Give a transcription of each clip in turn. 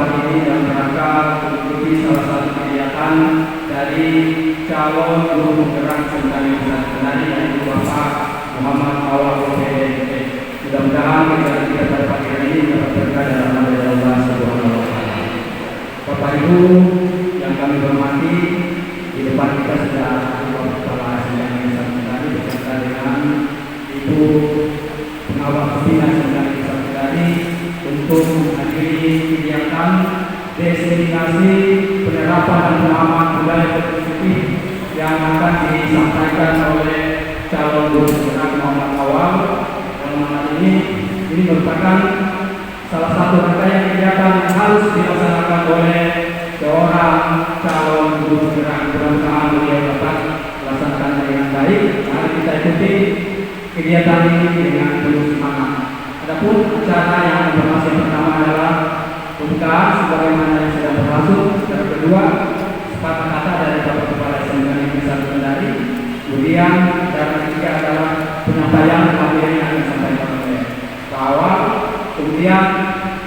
hari ini dalam rangka mengikuti salah satu kegiatan dari calon guru penggerak seminari Pusat Kendari, yaitu Bapak Muhammad Awal PDMP. Mudah-mudahan kegiatan kita pada pagi hari ini dapat berkah dalam nama Allah Subhanahu wa Ta'ala. Bapak Ibu yang kami hormati, di depan kita sudah ada Kepala Seminari Pusat Kendari beserta dengan Ibu Pengawas Pembina Seminari Pusat Kendari untuk menghadiri kegiatan diseminasi penerapan dan pemahaman budaya positif yang akan disampaikan oleh calon guru penggerak Muhammad Awal. Dalam hal ini merupakan salah satu rangkaian kegiatan yang harus dilaksanakan oleh seorang calon guru penggerak. Mudah-mudahan beliau dapat melaksanakannya dengan baik. Mari kita ikuti kegiatan ini dengan penuh semangat. Adapun acara yang informasi pertama adalah pembukaan sebagaimana yang sudah berlangsung. Yang kedua, sepatah kata dari Bapak Kepala Seminari Pusat Kendari. Kemudian yang ketiga adalah penyampaian materi yang akan disampaikan oleh Pak Awal. Kemudian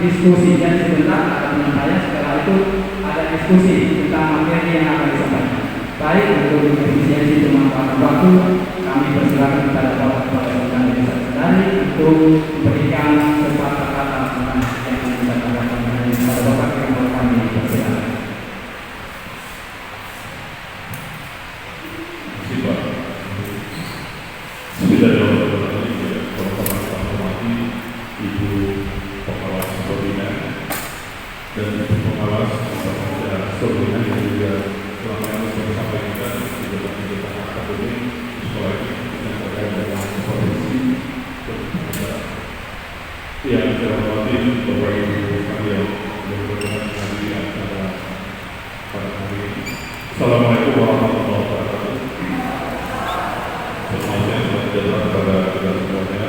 diskusi dan sebentar ada penyampaian. Setelah itu ada diskusi tentang materi yang akan disampaikan. Baik, untuk efisiensi pemanfaatan waktu, kami persilakan kepada Bapak Kepala Seminari Pusat Kendari untuk memberikan sepatah kata tentang yang akan disampaikan kepada Bapak yang kami persilakan. Ibu Pengawas Pembina dan Ibu Pengawas Pembina yang juga selama ini bersama kita di dalam kegiatan akademik sekolah ini yang terkait dengan profesi yang saya hormati Bapak Ibu sekalian yang berkenan di acara pada hari ini. Assalamualaikum warahmatullahi wabarakatuh. Semuanya selamat kepada kita semuanya.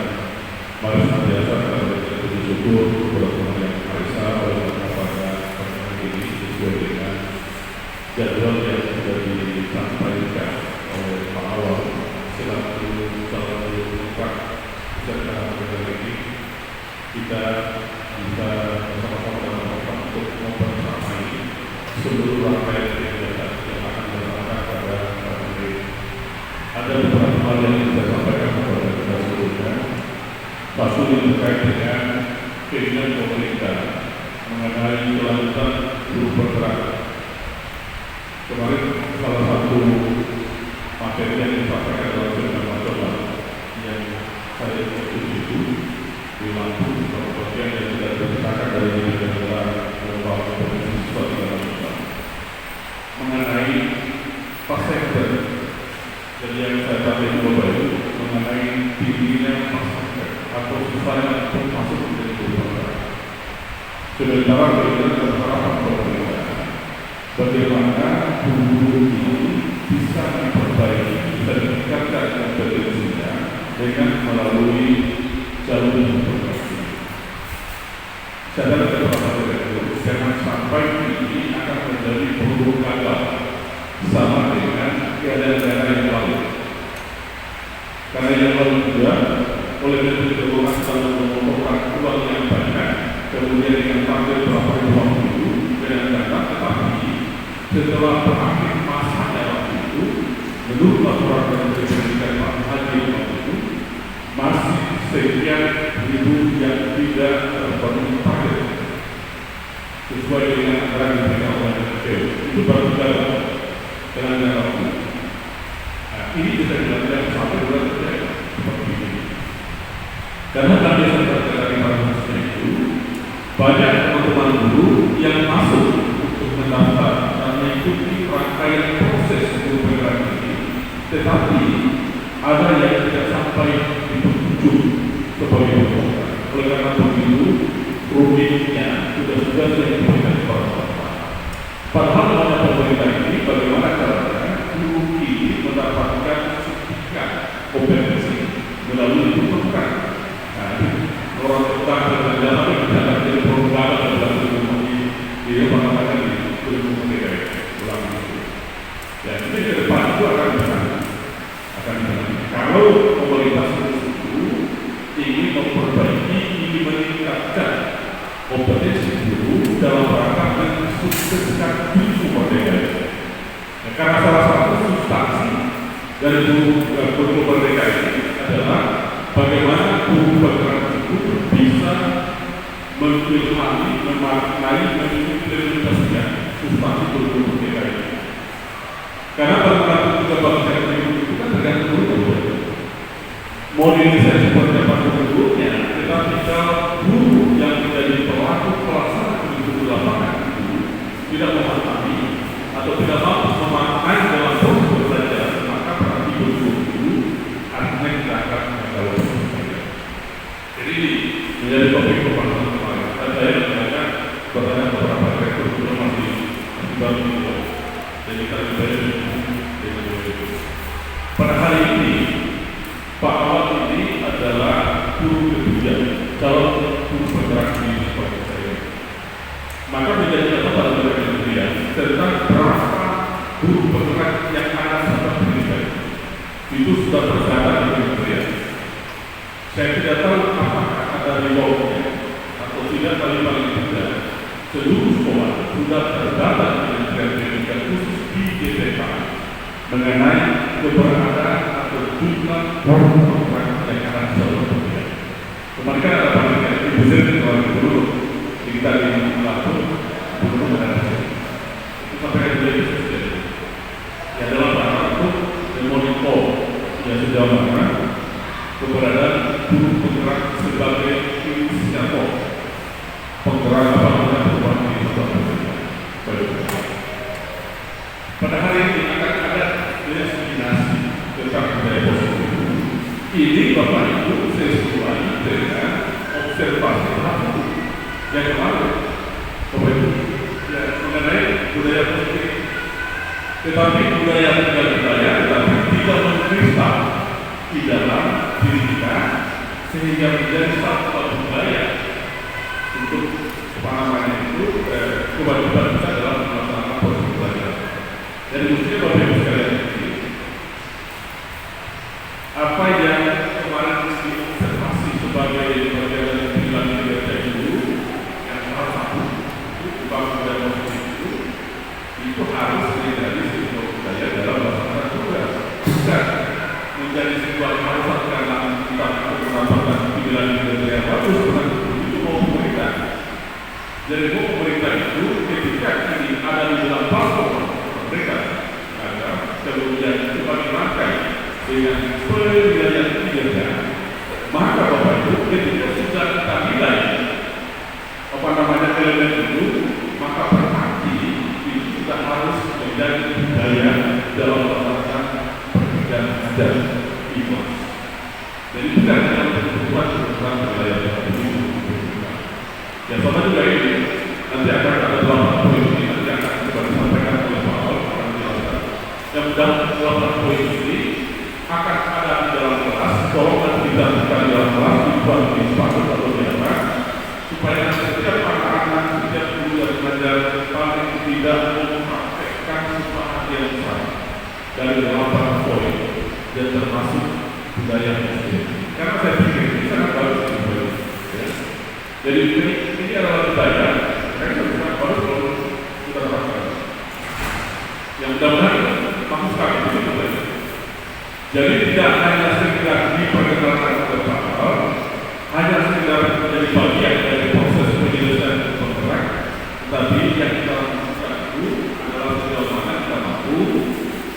Mari senantiasa kita berpuji syukur kepada Tuhan Yang Maha Esa oleh pada pertemuan ini sesuai dengan jadwal yang sudah disampaikan oleh Pak Awal selaku calon guru penggerak peserta acara ini. Kita bisa bersama-sama dalam rangka untuk mempersamai seluruh rangkaian kegiatan yang akan dilaksanakan pada hari ini. Ada beberapa hal yang bisa sampaikan kepada kita seluruhnya. Satu yang terkait dengan keinginan pemerintah mengenai kelanjutan guru penggerak. Kemarin salah satu materi yang disampaikan dalam seminar nasional yang saya ikut itu di Lampung, Kabupaten yang sudah diberitakan dari negara lembaga profesi siswa di Indonesia mengenai pasca. Jadi yang saya sampaikan Bapak Ibu mengenai tingginya pasca atau supaya untuk masuk menjadi guru penggerak. Sementara kita berharap pemerintah bagaimana guru ini bisa diperbaiki, bisa ditingkatkan kompetensinya dengan melalui jalur profesi. Sadar kepada itu, jangan sampai ini akan menjadi produk gagal sama dengan daerah yang lain. Karena yang lalu juga oleh Menteri Keuangan selalu mengumpulkan uang yang banyak, kemudian dengan target berapa uang itu dengan data, tetapi setelah berakhir masanya waktu itu, menurut laporan yang diberikan Pak Haji waktu itu, masih sekian ribu yang tidak terpenuhi target sesuai dengan anggaran yang diberikan oleh NPO. Itu baru dalam dengan waktu. Nah, ini bisa dilakukan sampai bulan seperti ini. Karena tadi saya dari para itu banyak teman-teman guru yang masuk untuk mendaftar dan mengikuti rangkaian proses guru penggerak ini, tetapi ada yang tidak sampai di penghujung sebagai guru. Oleh karena begitu, ruginya sudah diberikan kepada pemerintah. Padahal dalam pemerintah ini bagaimana caranya guru ini mendapatkan sertifikat kompetensi melalui guru penggerak. Orang utang dan dalam kita akan jadi perubahan dalam ilmu ini dia mengatakan di ilmu mengenai ulang itu. Dan ini ke depan itu akan kalau pemerintah itu ingin memperbaiki, ingin meningkatkan kompetensi guru dalam rangka karena salah satu substansi dari guru merdeka ini adalah bagaimana guru bergerak itu bisa mengilhami, memaknai, mengimplementasikan substansi guru merdeka ini. Karena pada juga bangsa itu kan tergantung guru. Mau dinilai seperti apa gurunya, tetapi kalau guru yang menjadi pelaku pelaksana guru lapangan itu tidak memahami atau tidak mampu memaknai dalam proses belajar, maka berarti guru artinya tidak akan menjawab. Jadi menjadi topik pembahasan kemarin. Saya menanyakan pertanyaan beberapa rektor belum masih baru itu. Jadi kami bayar pada hari ini Pak Awad ini adalah guru ketiga calon guru bergerak di sekolah saya. Maka menjadi apa pada bulan kemudian tentang berapa guru bergerak yang ada sama pendidikan itu sudah terdata di kementerian. Saya tidak tahu apakah ada rewardnya atau tidak, paling tidak seluruh sekolah sudah terdata di kementerian pendidikan khusus di GPK mengenai keberadaan atau jumlah guru bergerak yang akan selalu berbeda. Kemarin kan ada pendidikan di Besir di luar guru kita di Lampung guru mengenai itu sampai ke jadi presiden. Ya dalam rangka untuk memonitor yang sejauh mana keberadaan guru bergerak sebagai inisiator penggerak apa perubahan di sekolah pendidikan. Pada hari ini akan ada destinasi tentang budaya positif. Ini Bapak Ibu sesuai dengan observasi hasil yang kemarin. Bapak Ibu ya, mengenai budaya positif. Tetapi budaya tetapi tidak mengkristal di dalam diri kita sehingga menjadi satu budaya untuk pemahaman itu kewajiban kita dalam melaksanakan proses belajar. Dan mestinya Bapak Ibu sekalian ini apa yang kemarin diobservasi sebagai bagian dari perilaku kerja itu yang salah satu itu bangun dan positif itu harus menjadi sebuah budaya dalam melaksanakan tugas, bukan menjadi sebuah keharusan karena kita melakukan perilaku kerja yang bagus, bukan itu mau pemerintah. Jadi mau pemerintah itu ketika ini ada di dalam platform mereka agar kemudian itu bagi rangkai dengan penilaian kinerja, maka Bapak Ibu ketika sudah kita nilai elemen itu, maka berarti itu sudah harus menjadi budaya dalam melaksanakan pekerjaan ajar ikhlas. Jadi bukan hanya kebutuhan budaya itu. Yang sama juga ini nanti akan ada dua poin ini nanti akan coba disampaikan oleh Pak Awal. Yang dalam poin ini akan ada di dalam kelas, tolong kita bukan di dalam kelas dibuat di sepatu atau di apa, supaya setiap anak-anak, setiap guru yang belajar paling tidak mempraktekkan semangat yang sama dari 8 poin dan termasuk budaya muslim. Karena saya pikir ini sangat bagus ya. Jadi ini adalah budaya, saya sangat bagus kalau kita terapkan. Yang mudah-mudahan bagus sekali ini budaya. Jadi tidak hanya sekedar diperkenalkan oleh Pak Awal, hanya sekedar menjadi bagian dari proses penyelesaian bergerak, tapi yang kita lakukan itu adalah sejauh mana kita mampu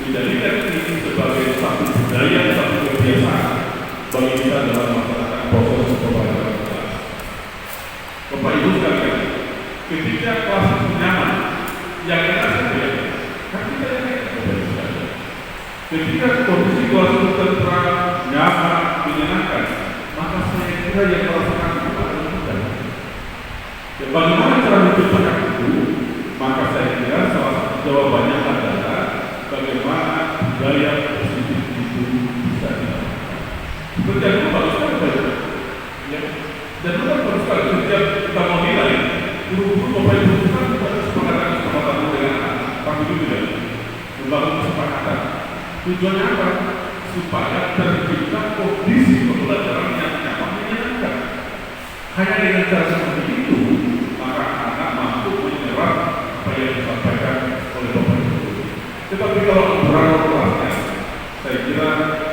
menjadikan ini sebagai satu budaya, satu kebiasaan bagi kita dalam melaksanakan proses pembelajaran kelas. Bapak Ibu sekalian, ketika kelas itu nyaman, yang kita sendiri, kan kita ketika kondisi kelas itu tentram, nyaman, menyenangkan, maka saya kira yang merasakan itu adalah kita. Dan bagaimana cara menciptakan itu? Maka saya kira salah satu jawabannya adalah bagaimana budaya positif itu bisa dilakukan. Seperti yang bagus sekali, ya. Dan bukan bagus sekali. Setiap kita mau nilai, guru-guru Bapak Ibu kan ada kesepakatan dengan anak, tapi itu tidak membangun kesepakatan. Tujuannya apa? Supaya tercipta kondisi pembelajaran yang nyaman menyenangkan. Hanya dengan cara seperti itu, maka anak mampu menyerap apa yang disampaikan oleh Bapak Ibu. Tetapi kalau berat-beratnya, saya kira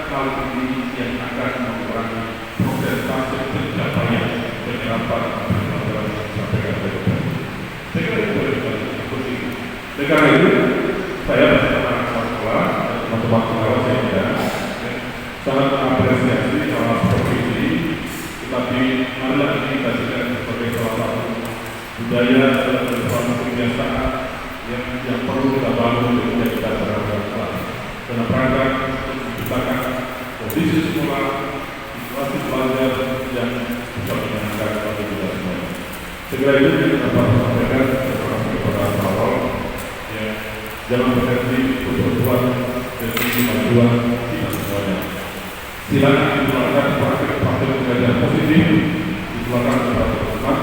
hal ini yang akan mengurangi persentase pencapaian penyerapan pelajaran yang disampaikan oleh Bapak. Saya kira itu boleh seperti itu. Karena itu, saya bersama sekolah dan teman-teman pengawas saya tidak sangat mengapresiasi hal seperti ini. Tetapi marilah kita jadikan sebagai salah satu budaya dan salah satu kebiasaan yang perlu kita bangun untuk kita terapkan dalam rangka untuk menciptakan kondisi sekolah, situasi belajar yang bisa menyenangkan bagi kita semuanya. Segera itu yang dapat sampaikan kepada awal, ya, jangan berhenti untuk berbuat demi kemajuan kita semuanya. Silakan dikeluarkan praktik-praktik belajar positif, dikeluarkan kepada teman-teman,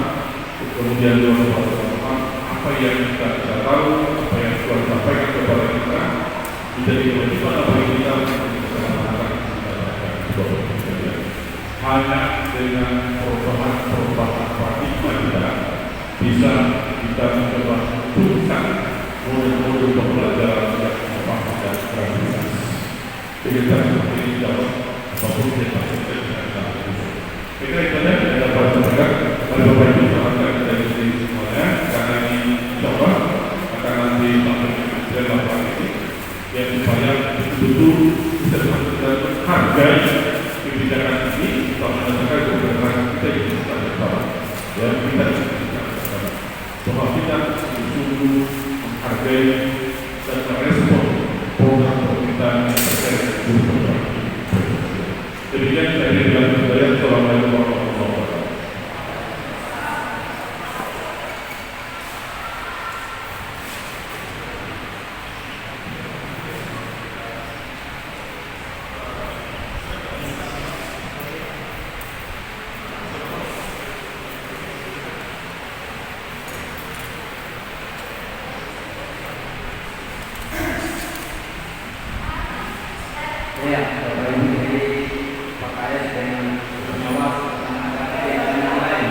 kemudian juga kepada teman-teman apa yang kita tidak tahu, apa yang Tuhan sampaikan kepada kita, menjadi kewajiban bagi kita untuk bisa melakukan hanya dengan perubahan paradigma kita bisa kita mencoba tumbuhkan model-model pembelajaran yang inovasi dan kreativitas. Kita seperti ini dalam apapun yang terjadi dengan kita. Kita yang dapat sampaikan pada Bapak Ibu sahabat dari semuanya, karena ini coba akan nanti sampai dengan laporan ini yang supaya betul-betul bisa menghargai kebijakan ini untuk menentukan kebenaran kita yang bisa bersama. Ya, kita bisa bersama. Bahwa kita sungguh menghargai dan merespon program pemerintahan yang terkait dengan program. Demikian saya bilang saya Assalamualaikum warahmatullahi wabarakatuh. Ya, Bapak Ibu dari Pak Kades dengan pengawas dan ada kegiatan yang lain.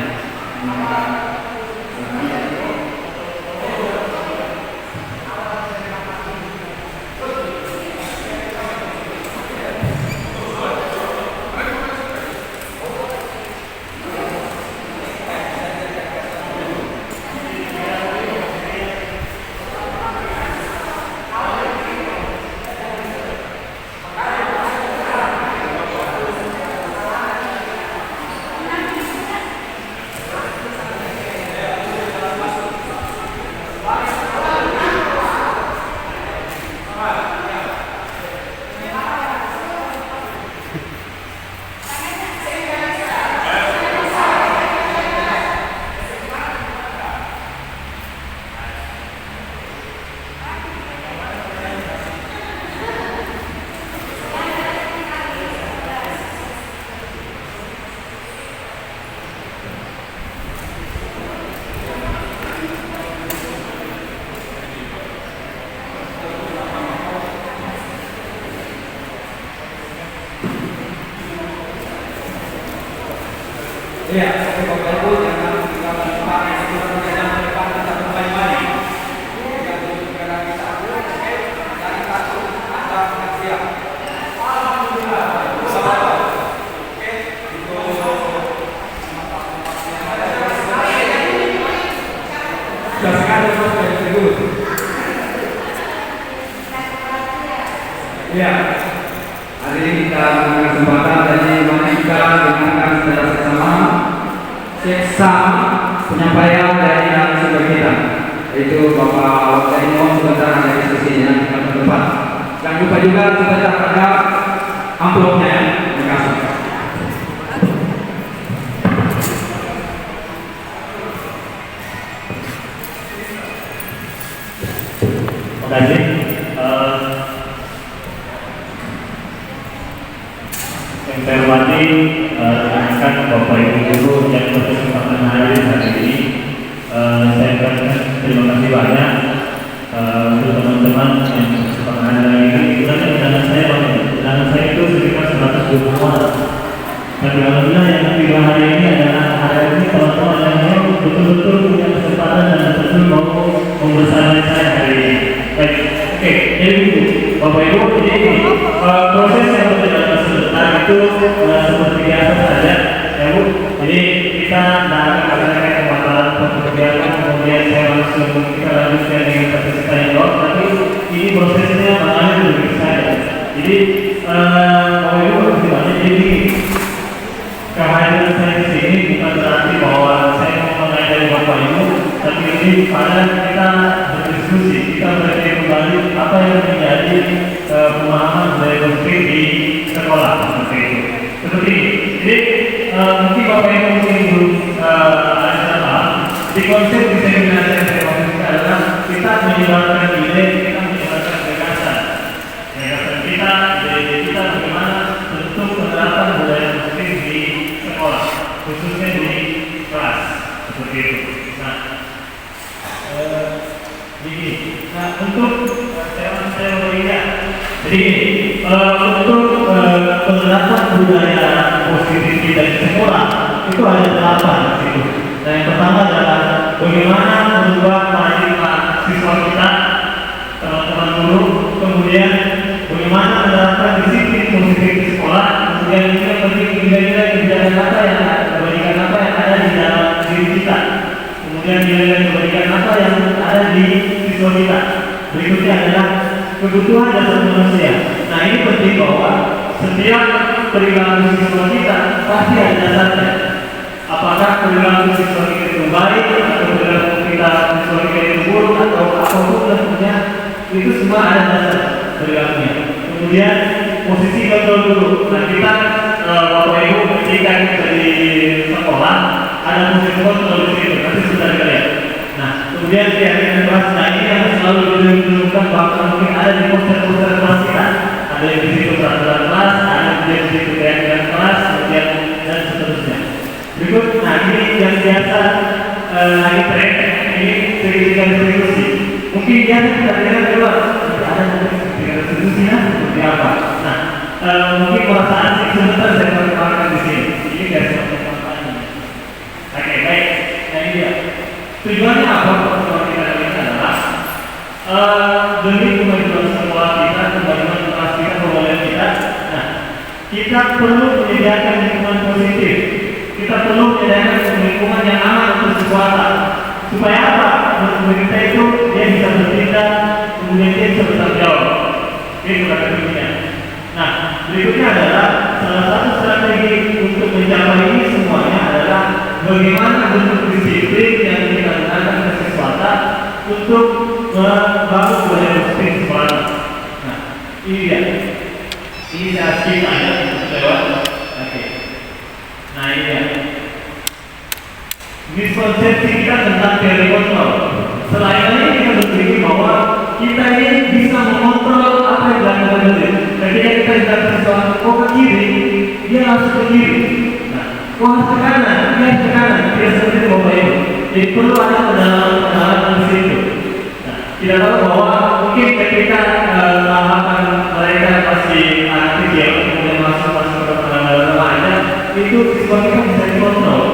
Ya, Bapak Ibu jangan kita lupa itu jangan lupa kita kembali. Kita segera kita dari satu ada siap. Alhamdulillah. Oke, itu sudah sekali Bapak Ibu. Ya, hari ini kita memberikan kesempatan dari mari kita dengarkan secara bersama seksa penyampaian dari narasumber kita, yaitu Bapak Wakil mohon sebentar ada diskusinya kita ke depan. Jangan lupa juga kita ada amplopnya ya. Terima kasih. Terima kasih. Yang saya hormati rekan Bapak Ibu guru yang berkesempatan hadir hari ini, saya ucapkan terima kasih banyak untuk teman-teman yang berkesempatan hadir hari ini. Sebenarnya undangan saya itu sekitar 120 orang. Dan alhamdulillah yang tiba hari ini adalah hari ini teman-teman yang betul-betul punya kesempatan dan betul-betul mau membersamai saya hari ini. Baik, oke, jadi seperti biasa saja, ya Bu. Jadi kita tidak akan ada kekuatan kemudian saya langsung kita lanjutkan dengan peserta yang lain. Tapi ini prosesnya mengalir lebih saja. Jadi Bapak Ibu harus banyak. Jadi kehadiran saya di sini bukan berarti bahwa saya mau mengajari Bapak Ibu, tapi ini pada kita berdiskusi, kita belajar kembali apa yang menjadi pemahaman dari doktrin di sekolah seperti itu. Seperti ini. Jadi mungkin Bapak Ibu mungkin belum ada paham. Di konsep diseminasi yang saya maksudkan adalah kita menyebarkan ide, kita menyebarkan gagasan. Gagasan kita, ide kita bagaimana bentuk penerapan budaya doktrin di sekolah, khususnya di kelas seperti itu. Nah, begini. Nah, untuk saya berikan. Jadi untuk penerapan budaya positif di sekolah itu ada 8 gitu. Nah, yang pertama adalah bagaimana merubah paradigma siswa kita, teman-teman guru, kemudian bagaimana menerapkan disiplin positif di sekolah, kemudian juga penting nilai-nilai kebijakan apa yang kebaikan apa yang ada di dalam diri kita, kemudian nilai kebaikan apa yang ada di siswa kita. Berikutnya adalah kebutuhan dasar manusia. Nah, ini penting bahwa setiap perilaku siswa kita pasti ada dasarnya. Apakah perilaku siswa kita itu baik atau perilaku siswa kita itu buruk atau apapun bentuknya, itu semua ada dasar perilakunya. Kemudian posisi kontrol dulu. Nah, kita Bapak Ibu ketika kita di sekolah ada posisi kontrol di situ. Nanti sudah dilihat. Nah, kemudian di akhir kelas, nah ini yang selalu ditentukan bahkan mungkin ada di poster-poster kelas kita. Ada yang di situ peraturan kelas, ada di situ keyakinan kelas, kemudian dan seterusnya. Berikut, nah ini yang biasa lagi tren, ini sertifikat restitusi. Mungkin biasa kita dengar keluar, ada sertifikat restitusinya seperti apa. Nah, mungkin merasa asik sebentar saya perkenalkan di sini. Ini guys, oke, baik. Nah ini dia. Tujuannya apa? Kalau kita lihat adalah demi kemajuan sekolah kita, kemajuan kelas kita, kemajuan kita. Nah, kita perlu menyediakan lingkungan positif. Kita perlu menyediakan lingkungan yang aman untuk siswa. Supaya apa? Menurut kita itu dia bisa bertindak, kemudian dia bisa bertanggung jawab. Ini bukan kedua. Nah, berikutnya adalah salah satu strategi untuk mencapai ini semuanya adalah bagaimana bentuk disiplin yang kita gunakan ke siswa untuk membangun budaya positif sekolah. Nah, ini dia. Ini saya skip aja lewat. Oke. Nah, ini dia. Miskonsepsi kita tentang teori kontrol. Selain ini kita berpikir bahwa kita ini bisa mengontrol apa yang dilakukan oleh. Ketika kita tidak siswa kok ke kiri, dia langsung ke kiri. Nah, kok harus ke kanan, dia ke kanan. Dia seperti itu Bapak Ibu. Jadi perlu ada pendalaman di situ. Nah, tidak tahu bahwa mungkin ketika tahapan mereka masih anak kecil, kemudian masuk ke remaja, itu siswa kita bisa dikontrol.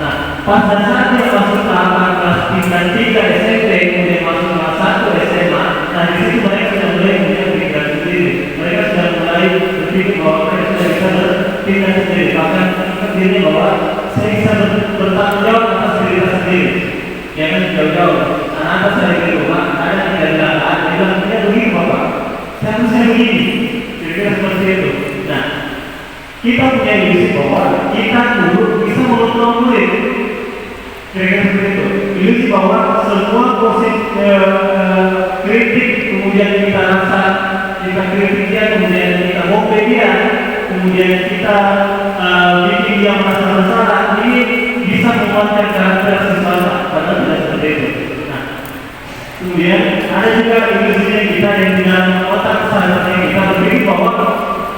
Nah, pada saat dia masuk tahapan kelas 3 SMP, kemudian masuk kelas 1 SMA, nah di situ mereka sudah mulai punya pikiran sendiri. Mereka sudah mulai berpikir bahwa mereka sudah bisa bertindak sendiri. Bahkan dirinya bahwa saya bisa bertanggung jawab atas diri saya sendiri. Jangan jauh-jauh. Anak saya di rumah, ada yang tidak dilakukan, dia bilang, "Ya begini Bapak, saya begini." Kira-kira seperti itu. Nah, kita punya ilusi bahwa kita dulu bisa mengontrol murid. Kira-kira seperti itu. Ilusi bahwa semua posisi kritik kemudian kita rasa kita kritik dia, kemudian kita bombe dia, kemudian kita bikin dia merasa bersalah, ini bisa menguatkan karakter siswa. Padahal tidak seperti itu. Nah, kemudian ada juga ilusinya kita yang dengan otak kesadaran kita berpikir bahwa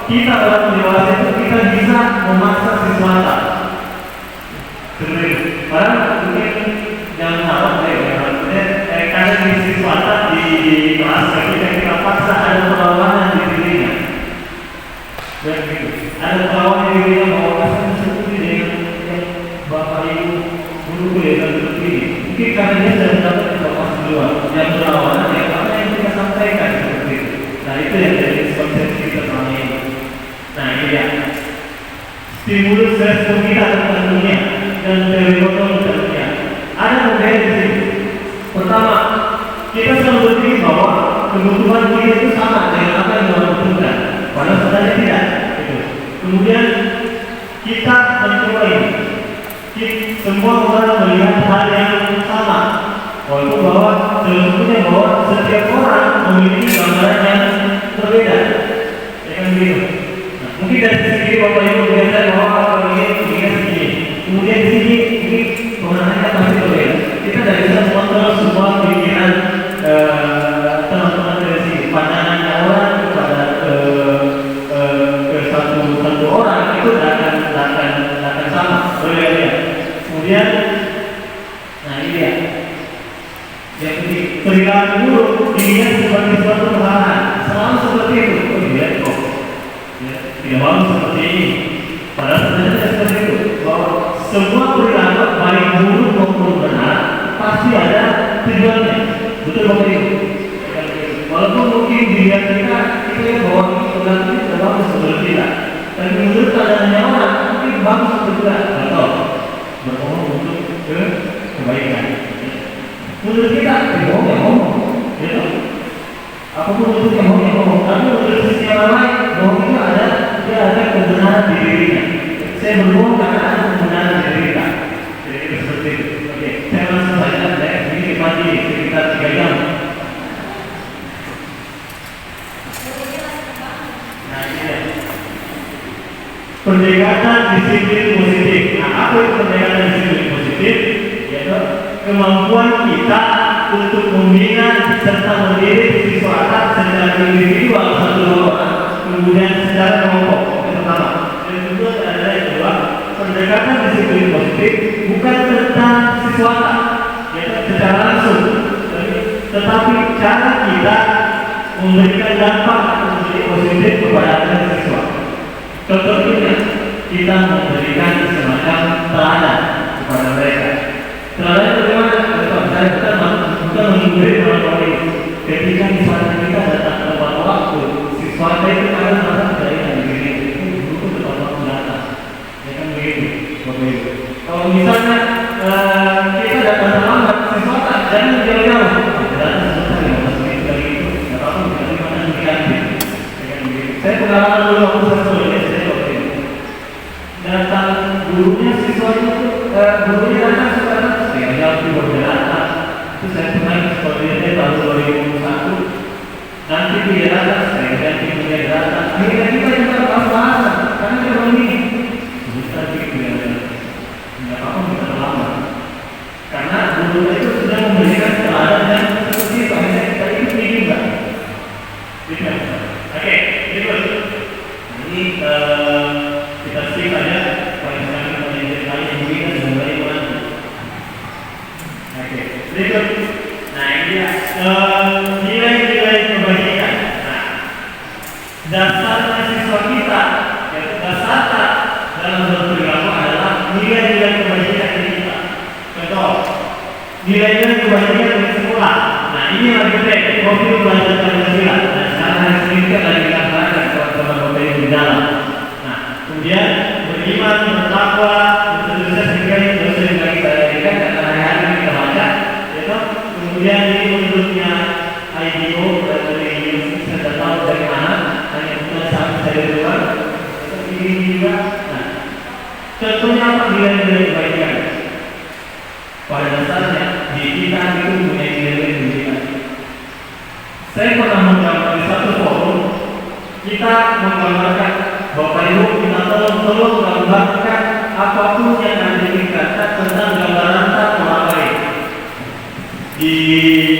kita orang dewasa itu kita bisa memaksa siswa. Seperti itu. Padahal mungkin jangan salah karena di siswa di kelas ketika kita paksa ada perlawanan di dirinya. Dan begitu. Ada perlawanan di dirinya bahwa saya seperti dengan Bapak Ibu guru yang seperti ini. Mungkin karena dia sudah mendapat informasi duluan yang berlawanan yang apa yang kita sampaikan seperti itu. Nah, itu yang jadi konsep kita selama ini. Nah, ini ya. kita selalu berpikir bahwa kebutuhan kita itu sama dengan apa yang Allah butuhkan, padahal sebenarnya tidak. Gitu. Kemudian kita mencoba ini, semua orang melihat hal yang sama, walaupun bahwa sesungguhnya bahwa setiap orang memiliki gambaran yang berbeda, ya kan begitu. Nah, mungkin dari segi Bapak Ibu biasa bahwa kalau ini begini, kemudian di sini ini pemahamannya pasti berbeda. Kita tidak bisa mengontrol semua pikiran teman-teman dari sini, pandangannya orang kepada ke satu orang itu tidak akan sama, berbeda. Kemudian, nah ini dia. Yang ketiga, perilaku buruk dilihat sebagai suatu kesalahan, selalu seperti itu. Oh dilihat kok, ya, tidak mau seperti ini. Padahal sebenarnya seperti itu. Bahwa semua perilaku baik buruk maupun benar pasti ada tujuannya. Betul Bapak Ibu? Walaupun mungkin dilihat kita lihat bahwa ini perilaku ini tidak bagus menurut kita, tapi menurut keadaannya orang mungkin bagus juga. Atau berbohong untuk kebaikan. Menurut kita, bohong ya ngomong, gitu. Apapun untuk yang ngomong, tapi menurut sisi orang lain, bohong itu dia ada kebenaran di dirinya. Saya berbohong karena ada kebenaran di diri kita. Jadi seperti itu. Oke, saya langsung saja. Saya ini pagi sekitar 3 jam. Nah ini ya. Pendekatan disiplin positif. Nah, apa itu pendekatan disiplin positif? Yaitu kemampuan kita untuk membina serta mendidik siswa anak secara individual satu orang, kemudian secara kelompok. Yang pertama. Yang kedua adalah yang kedua, pendekatan disiplin positif bukan tentang siswa anak, yaitu secara langsung, tetapi cara kita memberikan dampak atau menjadi positif kepada anak siswa. Contohnya, kita memberikan semacam teladan kepada mereka. Teladan bagaimana? Kita memberi orang lain. Ketika misalnya kita datang tepat waktu, siswa itu akan merasa dari diri itu tepat waktu datang. Ya kan begitu, Bapak Ibu. Kalau misalnya kita datang terlambat, siswa jangan jauh-jauh. Datang sebentar 15 menit dari itu, nggak apa-apa kita dimana diganti. Ya kan begitu. Saya pengalaman dulu waktu saya sekolah SD Bapak Ibu. Datang gurunya siswa itu, gurunya datang sekarang saya jauh di bawah. Saya pernah sekolah dia tahun 2001. Nanti dia datang, saya ganti dia datang. Akhirnya kita juga pas-pasan, karena dia belum ini. Bisa dia nggak apa-apa kita terlambat. Karena guru itu sudah memberikan teladan yang seperti itu. Akhirnya kita ikuti juga. Oke, terus. Ini kita skip aja. Paling sekali kali yang begini dan mulai mana? Oke, berikut. Nah ini dia nilai-nilai kebajikan. Nah, dasar mahasiswa kita, yaitu dasar dalam berperilaku adalah nilai-nilai kebajikan kita. Contoh, nilai-nilai kebajikan di sekolah. Nah ini yang lebih penting, profil belajar Pancasila. Nah sekarang hari Senin kita lagi laksanakan teman-teman Bapak Ibu di dalam. Nah kemudian beriman, bertakwa, bersedia sehingga dosa yang kita dirikan dan hari-hari kita baca. Kemudian ini bentuknya IDO dari saya tahu dari mana, hanya bukan sampai dari luar. Ini juga. Nah, contohnya apa nilai-nilai kebaikan? Pada dasarnya di kita itu punya nilai kebaikan. Saya pernah menggambar di satu forum, kita menggambarkan Bapak Ibu kita tolong gambarkan apapun yang ada di kata tentang gambaran orang lain. Di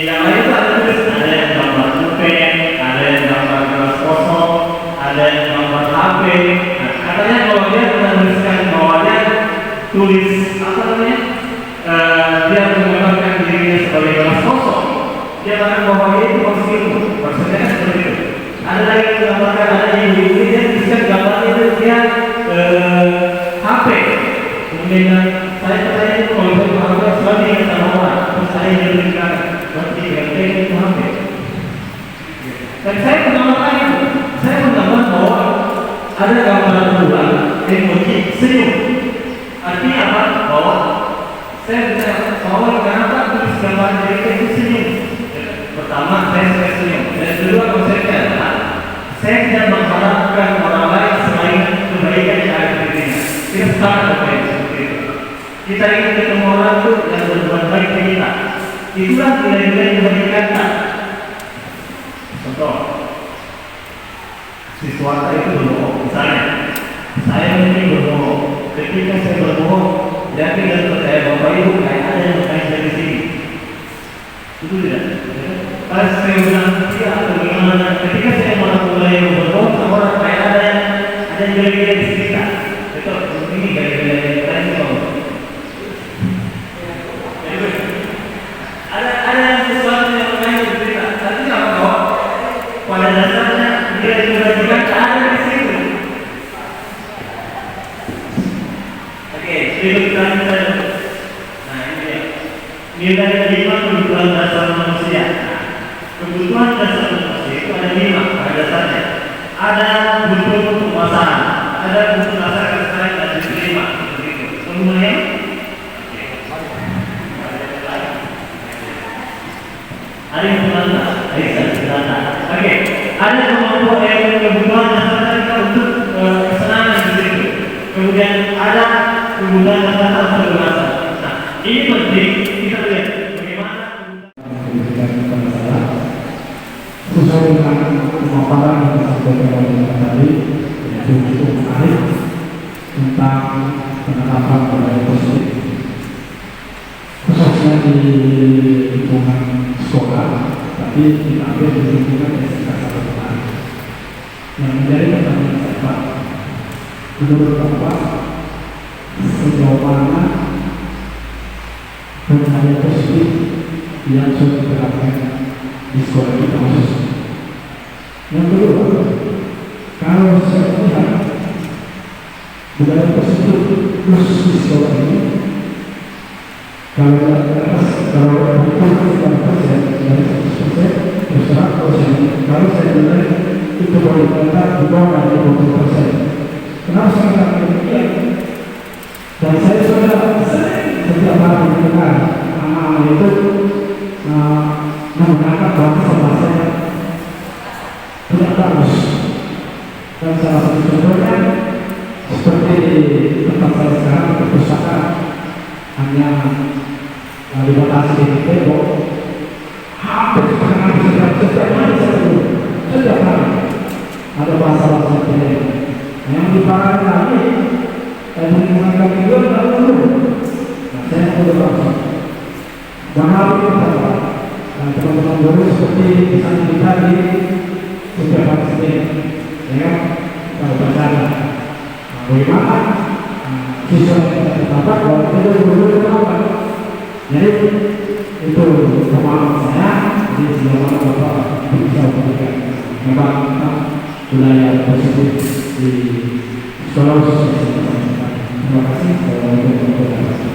yang lain ada tulis, ada yang gambar pulpen, ada yang gambar gelas kosong, ada yang gambar HP. Nah, katanya kalau dia menuliskan bahwa dia tulis apa namanya, dia menggambarkan dirinya sebagai gelas kosong, dia akan bahwa dia itu positif, maksudnya kan seperti itu. Ada lagi yang menggambarkan, ada yang ini dia tuliskan gambarnya itu dia HP. Kemudian saya percaya itu kalau saya menggambar selalu ingat sama orang. Saya jadikan berarti itu hampir. Dan saya menggambarkan itu. Saya menggambar bahwa ada gambaran bulan emoji senyum. Artinya apa? Bahwa saya bisa bahwa kenapa tulis gambar dari itu senyum. kita ingin ketemu orang itu yang berbuat baik ke kita. Itulah nilai-nilai yang meningkatkan. Contoh, siswa itu berbohong. Misalnya, saya mungkin berbohong. Ketika saya berbohong, yakin dan percaya Bapak Ibu kayak ada yang berkait dari sini. Itu tidak. Kalau saya bilang iya atau gimana, ketika saya mulai berbohong sama orang kayak ada yang gila-gila di sini kan. Betul, ini gila-gila yang lain itu. Ada sesuatu yang lain di sini. Artinya apa? Pada dasarnya dia juga ada di situ. Oke, kehidupan saya. Nah ini dia. Nilai kelima kebutuhan dasar manusia. Kebutuhan dasar manusia itu ada 5 pada dasarnya. Ada butuh kekuasaan, ada butuh dasar kesetaraan dan diterima. Kemudian, ada yang berlanda, Oke, ada kemampuan kebutuhan dasar kita untuk kesenangan di situ. Kemudian ada kebutuhan dasar untuk berasa. Nah, ini penting kita lihat bagaimana sesuai dengan pemaparan yang disampaikan oleh tadi, yaitu cukup menarik tentang penerapan budaya positif, khususnya di lingkungan sekolah, tapi diambil di lingkungan SMK Sahabat. Yang menjadi pertanyaan saya, Pak, menurut Bapak, sejauh mana budaya positif yang sudah diterapkan di sekolah kita khususnya? Yang kedua, kalau saya melihat budaya positif khusus di sekolah ini, kalau kalau saya dengar itu boleh dikatakan di bawah dari 20%. Kenapa saya katakan demikian? Dan saya sudah setiap hari mendengar anak-anak itu menggunakan bahasa tidak bagus. Dan salah satu contohnya seperti tempat saya sekarang, perpustakaan hanya dibatasi di tembok. Hampir setiap hari ada bahasa-bahasa tidak. Yang diparahkan lagi dan menggunakan video dan dulu. Saya perlu bahasa. Bahwa kita dan teman-teman guru seperti misalnya kita di setiap hari Senin, ya, kalau bicara bagaimana siswa yang kita dapat bahwa kita guru apa. Jadi itu pemahaman saya. Jadi sejauh mana Bapak bisa memberikan tentang budaya positif di sekolah khusus. Terima kasih. Assalamualaikum warahmatullahi wabarakatuh.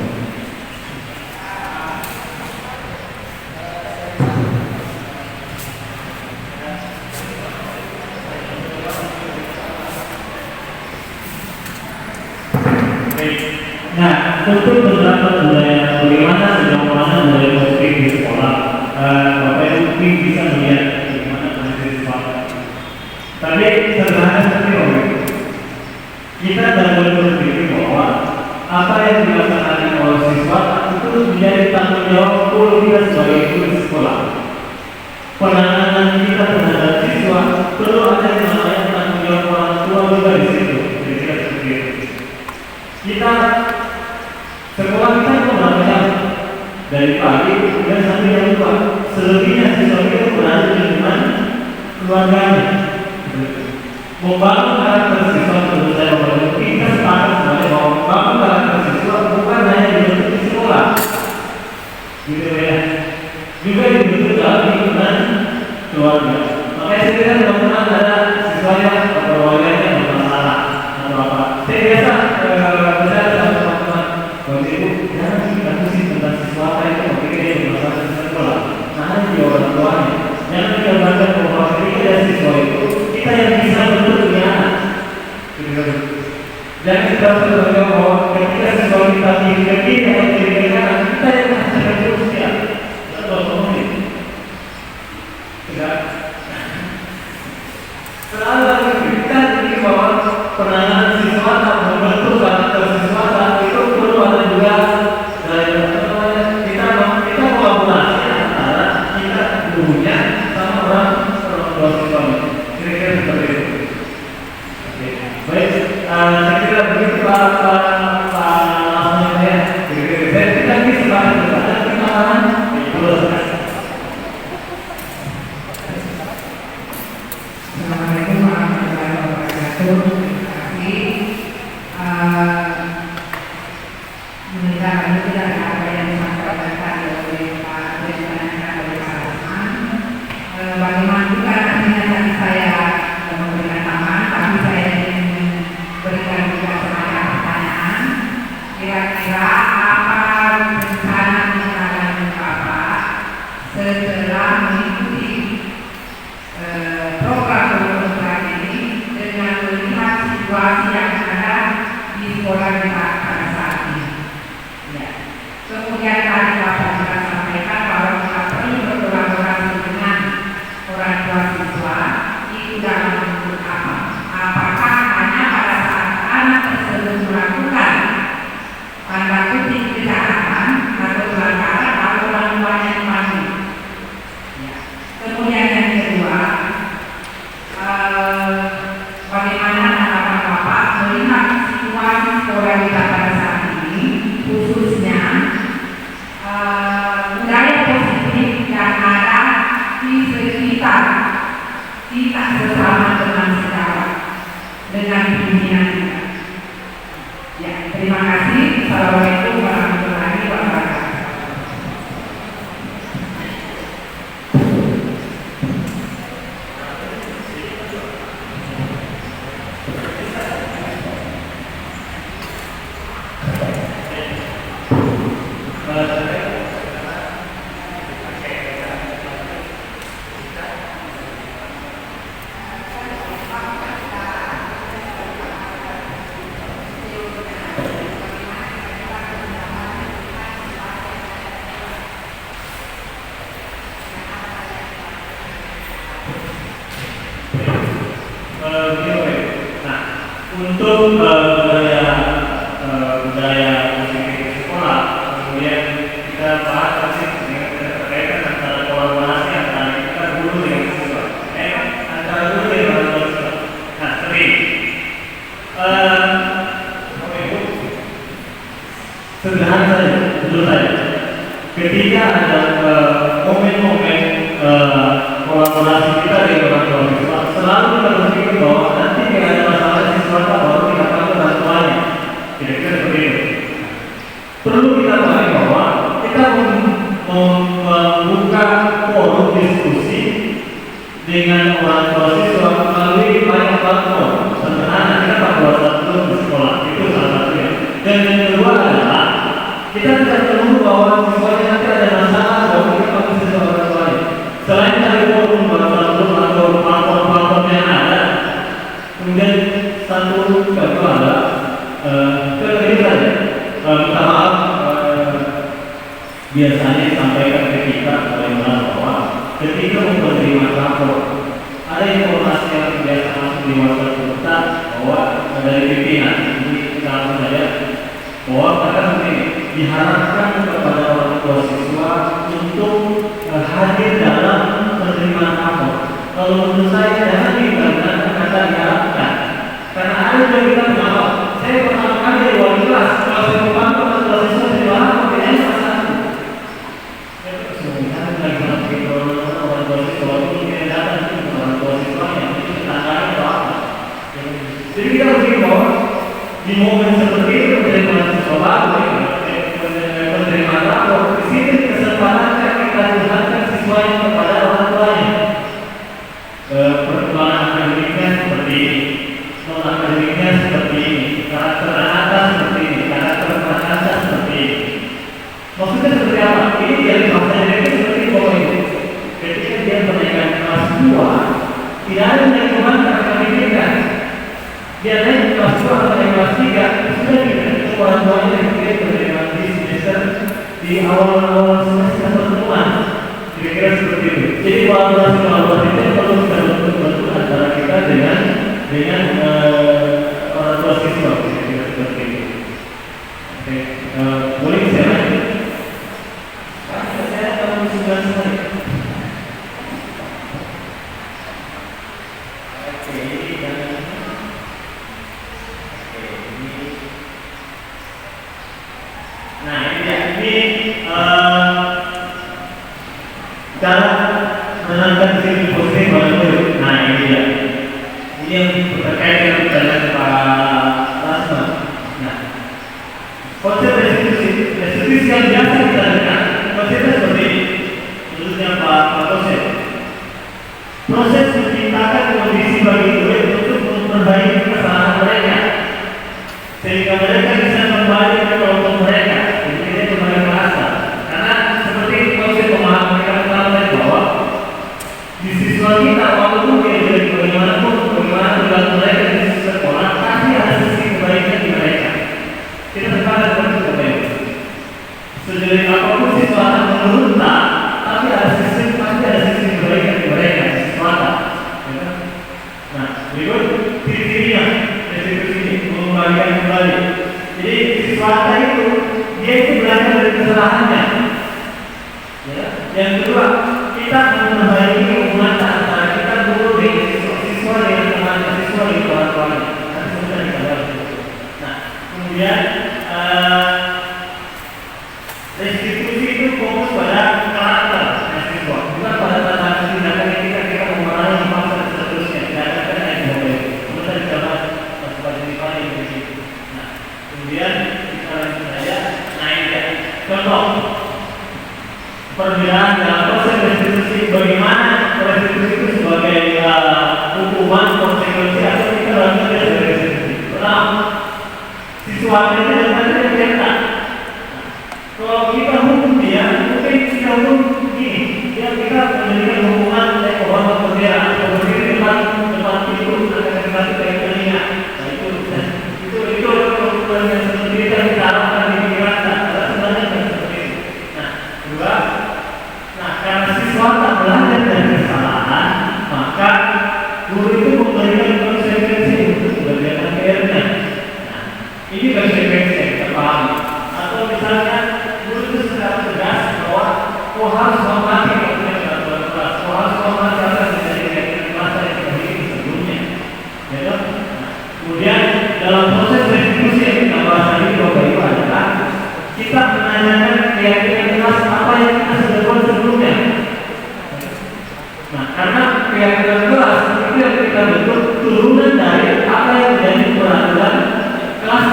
Nah, untuk beberapa budaya bagaimana sejauh mana budaya positif di sekolah, Bapak Ibu mungkin bisa melihat bagaimana kondisi siswa. Tapi sederhana seperti ini, kita boleh berpikir bahwa apa yang dilaksanakan oleh siswa itu menjadi tanggung jawab guru kita sebagai guru di sekolah. Penanganan kita terhadap siswa perlu ada yang namanya tanggung jawab orang tua juga di situ. Kira-kira seperti itu. Kita sekolah kita memperhatikan dari pagi dan sampai jam 2. Selebihnya siswa kita berada di lingkungan keluarganya. Membangun karakter siswa menurut saya kita sepakat sebagai bahwa membangun karakter siswa bukan hanya dibentuk di sekolah, gitu ya, juga dibentuk dalam lingkungan keluarga. Makanya saya kira teman-teman ada siswa yang keluarganya bermasalah atau apa. Saya biasa bicara sama teman-teman, Bapak Ibu, jangan kita pusing tentang siswa apa itu, ketika dia bermasalah di sekolah. Nah, dia orang tuanya. Jangan kita belajar bahwa ketika ada siswa itu, kita yang bisa bentuk dunia anak. Jangan kita berpikir bahwa ketika siswa kita tidak kita yang menghasilkan terus dia. Betul, tidak. Selalu kita berpikir bahwa penanganan siswa atau membentuk karakter siswa itu perlu ada juga mengikuti program program ini dengan melihat situasi yang ada di sekolah kita pada saat ini. Ya. Kemudian tadi Bapak juga sampaikan bahwa kita perlu berkolaborasi dengan orang tua siswa itu dalam bentuk apa? Apakah hanya pada saat anak tersebut melakukan tanda kutip kejahatan atau pelanggaran atau orang tuanya dipanggil? Ya. Kemudian yang kedua, bagaimana tanggapan Bapak melihat situasi sekolah kita pada saat ini, khususnya budaya positif yang ada di sekitar kita bersama dengan sejawat, dengan pimpinan kita. Ya, terima kasih. Assalamualaikum warahmatullahi wabarakatuh. Nah, untuk budaya positif sekolah, kemudian kita bahas terkait antara kolaborasi antara kita guru dengan siswa, antara guru dengan siswa. Nah, sering sederhana saja, menurut saya, ketika ada momen-momen kolaborasi kita dengan orang tua siswa, selalu kita berpikir bahwa nanti jika ada masalah siswa baru kita panggil orang tuanya. Kira-kira seperti itu. Perlu kita pahami bahwa kita membuka forum diskusi dengan orang tua siswa melalui banyak platform. Sederhana kita pakai WhatsApp dulu di sekolah, itu salah satunya. Dan yang kedua adalah kita tidak perlu bahwa siswanya nanti ada masalah bahwa kita panggil siswa orang tuanya. Selain dari forum WhatsApp atau platform yang ada, kemudian satu contoh ada ini saja. Minta maaf, biasanya disampaikan ke kita bahwa ketika menerima lapor, ada informasi yang biasa masuk di WhatsApp kita bahwa dari pimpinan ini kita saja bahwa kata begini, diharapkan kepada orang tua siswa untuk hadir dalam penerimaan lapor. Kalau menurut saya jangan dibandingkan kata diharapkan, karena ada yang kita menjawab. Saya pertama kali dari wali kelas, kalau saya membantu orang tua siswa di luar, bedanya cuma satu. Sebenarnya lagi sampai orang tua siswa itu tidak datang ke orang tua siswa yang itu tetangga atau apa. Jadi kita harus bahwa di momen seperti itu penerimaan siswa baru, penerimaan lapor, di sini kesempatan kita lihatkan siswanya kepada orang tuanya. Perkembangan akademiknya seperti ini, non akademiknya seperti ini, karakter anak seperti ini, karakter anak seperti ini. Maksudnya seperti apa? Ini dari bahasanya itu seperti bahwa ini. Ketika dia menaikkan kelas 2, tidak ada yang kemana akademiknya. Dia naik kelas 2 atau naik kelas 3, sudah tidak orang tuanya yang dia menerima di semester di awal semester pertemuan. Kira-kira seperti itu. Jadi kolaborasi itu perlu kita bantu antara kita dengan orang tua siswa. Kira-kira seperti itu. Oke, boleh saya lanjut? Saya tahu sudah selesai. Oke, ini jangan. Oke, ini. Nah, ini cara menangkan sisi positif bagi. Nah, ini dia. Ini yang terkait dengan Pak Lasma. Nah, konsep restitusi yang biasa kita dengar, konsepnya seperti ini. Khususnya Pak Konsep. Proses menciptakan kondisi bagi murid untuk memperbaiki kesalahan mereka, sehingga mereka bisa kembali ke kelompok mereka. Jadi kembali ke asal. Karena seperti konsep pemahaman mereka bahwa di siswa kita walaupun dia dari bagaimanapun bagaimana mereka di sekolah, pasti ada sisi kebaikan di mereka. Kita sepakat untuk kebaikan. Sejauh apapun siswa akan menurunkan, tapi pasti ada sisi kebaikan di mereka, siswa. Nah, berikut ciri-cirinya dari sini mengembalikan kembali. Jadi siswa itu dia itu belajar dari kesalahannya. Ya. Yang kedua, kita memperbaiki hubungan antara kita guru dengan siswa dengan teman siswa dengan kawan-kawan. Nanti sudah dikatakan. Nah, kemudian restitusi itu fokus pada karakter siswa, bukan pada tata tindakan yang kita memarahi masa dan seterusnya. Tidak akan ada yang boleh. Sudah dikatakan sebagai dipahami begitu. Nah, kemudian kita lanjut saja. Nah, ini contoh. Perbedaan dalam proses restitusi, bagaimana restitusi itu sebagai hukuman konsekuensi atau kita langsung dari restitusi. Pertama, siswa itu dengan cerita. Kalau kita hukum dia, mungkin kita hukum gini, dia kita memberikan hukuman dari orang berbeda atau berdiri depan pintu akan dikasih kayak telinga. Nah itu hukuman yang seperti itu yang kita harapkan di pikiran kita. Sebenarnya seperti itu. Nah, kedua. Karena siswa tak belajar dari kesalahan, maka guru itu memberikan konsekuensi untuk mengerjakan PR-nya. Nah, ini konsekuensi yang kita pahami. Atau misalnya guru itu secara tegas bahwa kau harus menghormati peraturan kelas, kau harus menghormati apa yang menjadi kelas yang terjadi sebelumnya. Ya, nah, kemudian dalam proses restitusi yang kita bahas tadi Bapak Ibu adalah kita menanyakan keyakinan kelas apa yang kita sudah buat sebelumnya. Nah, karena keyakinan kelas itu yang kita bentuk turunan dari apa yang menjadi peraturan kelas.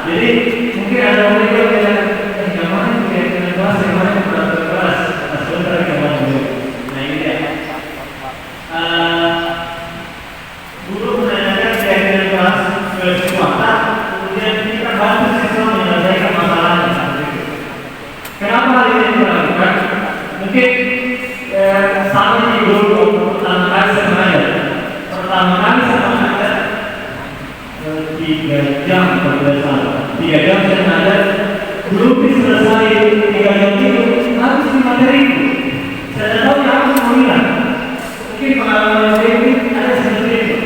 Jadi mungkin ada mereka yang mana keyakinan kelas, yang mana peraturan kelas. Nah, sebentar kita bahas dulu. Nah, ini dia. Guru menanyakan keyakinan kelas ke siswa, kemudian kita bantu siswa menyelesaikan masalahnya. Kenapa hal ini dilakukan? Mungkin sama di dulu pertama kali saya mengajar. Pertama kali saya mengajar 3 jam saya mengajar. Belum selesai 3 jam itu habis di materi. Saya tahu yang harus mengulang. Mungkin pengalaman saya itu ada seperti itu.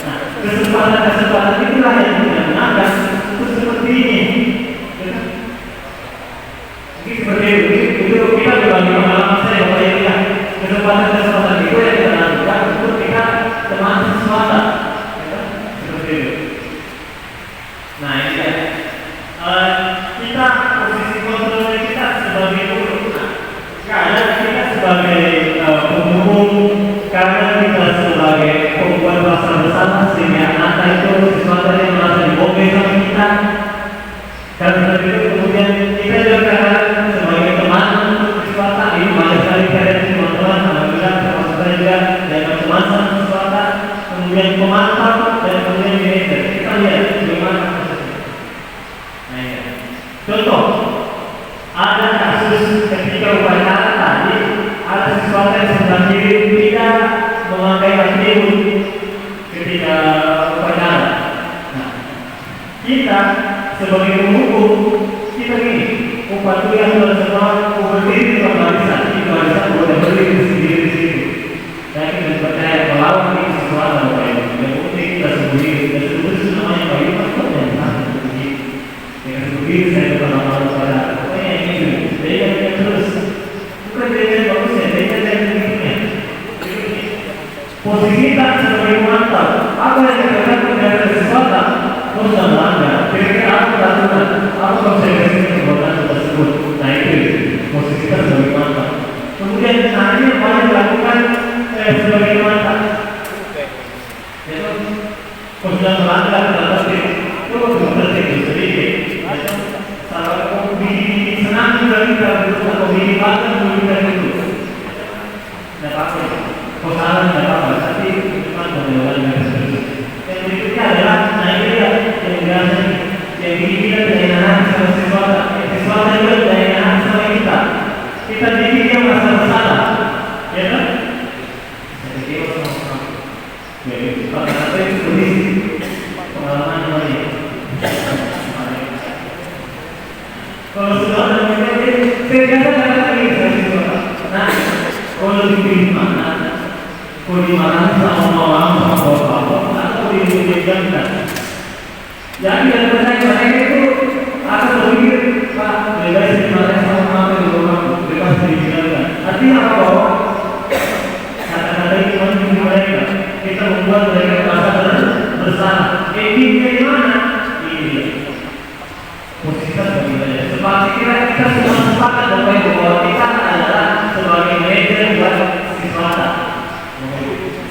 Nah, kesempatan itulah yang kita gunakan untuk seperti ini. Seperti itu kita berbagi pengalaman saya Bapak Ibu ya. Kesempatan itu yang kita lakukan untuk kita teman sesuatu. Seperti itu. Nah ini ya. Kita posisi kontrolnya kita sebagai guru. Karena kita sebagai penghukum, karena kita sebagai pembuat pasal bersama sehingga anak itu sesuatu yang merasa dibohongi sama kita. Karena itu kemudian kita juga sebagai teman sesuatu ini banyak sekali kalian teman-teman alhamdulillah termasuk saya juga dan teman-teman sesuatu kemudian pemantau dan kemudian manajer. Kita lihat bagaimana prosesnya. Nah ya. Contoh, ada kasus ketika upacara tadi ada sesuatu yang sebelah kiri tidak memakai atribut ketika upacara. Nah, kita sebagai penghukum kita ini upatu yang semua berdiri di barisan boleh berdiri sendiri di situ. Saya ingin percaya melawan ini sesuatu yang penting kita sendiri dan sebetulnya namanya bayi pasti yang sangat begitu. Dengan begitu saya berpengalaman pada apa yang ini dia terus bukan dia bagus ya dia begitunya. Posisi kita sebagai pemantau apa yang dikatakan kepada sesuatu harus melanggar. Kira-kira apa peraturan, apa konsekuensi perbuatan tersebut. Nah itu posisi kita sebagai mantap. Kemudian nanti apa yang dilakukan sebagai mantap. Itu sudah melanggar terhadap itu tertentu sedikit. Salah komisi senang juga kita berusaha komisi bahkan kita itu. Tidak apa-apa. Kesalahan tidak apa-apa. Tapi cuma menjalankan yang seperti. Yang berikutnya adalah yang dididik dari anak sama sesuatu juga dari anak sama kita dididik yang merasa bersalah, ya kan? Ya, Pak itu kondisi pengalaman lain. Kalau sudah ada mereka, saya kata lagi saya juga. Nah, kalau di mana, kalau di mana sama orang sama bapak, atau di mana jadi yang mereka itu akan berpikir, Pak, bebas di mana sama apa yang orang bebas dijalankan. Artinya apa? Kata-kata itu menunjukkan mereka kita membuat mereka merasa bersalah. Endingnya di mana? Iya. Posisi kita seperti kita semua sepakat bahwa kita adalah sebagai manajer buat siswata.